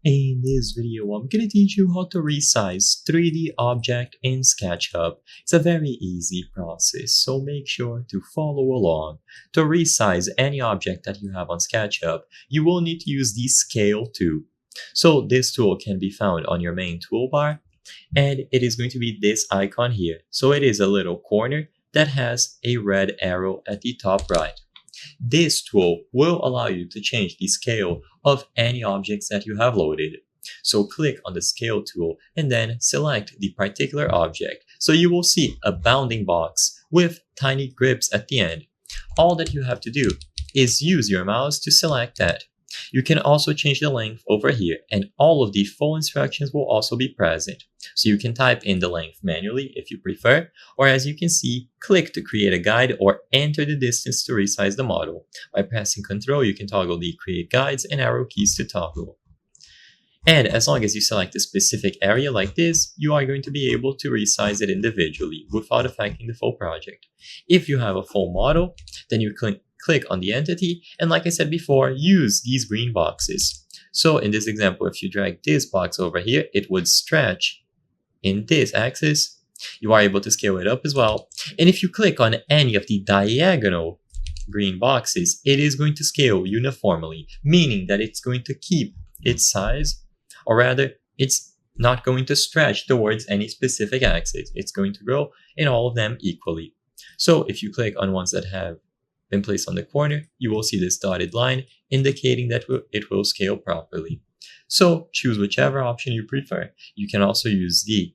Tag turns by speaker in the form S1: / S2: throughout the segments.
S1: In this video, I'm going to teach you how to resize 3D object in SketchUp. It's a very easy process, so make sure to follow along. To resize any object that you have on SketchUp, you will need to use the Scale tool. So this tool can be found on your main toolbar, and it is going to be this icon here. So it is a little corner that has a red arrow at the top right. This tool will allow you to change the scale of any objects that you have loaded. So click on the Scale tool and then select the particular object. So you will see a bounding box with tiny grips at the end. All that you have to do is use your mouse to select that. You can also change the length over here, and all of the full instructions will also be present. So you can type in the length manually if you prefer, or as you can see, click to create a guide or enter the distance to resize the model. By pressing Ctrl, you can toggle the Create Guides and arrow keys to toggle. And as long as you select a specific area like this, you are going to be able to resize it individually without affecting the full project. If you have a full model, then you can click on the entity, and like I said before, use these green boxes. So in this example, if you drag this box over here, it would stretch in this axis. You are able to scale it up as well. And if you click on any of the diagonal green boxes, it is going to scale uniformly, meaning that it's going to keep its size, or rather, it's not going to stretch towards any specific axis. It's going to grow in all of them equally. So if you click on ones that have been placed on the corner, you will see this dotted line indicating that it will scale properly. So choose whichever option you prefer. You can also use the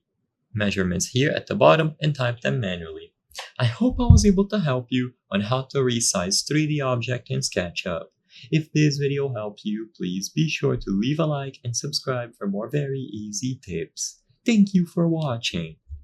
S1: measurements here at the bottom and type them manually. I hope I was able to help you on how to resize 3D object in SketchUp. If this video helped you, please be sure to leave a like and subscribe for more very easy tips. Thank you for watching.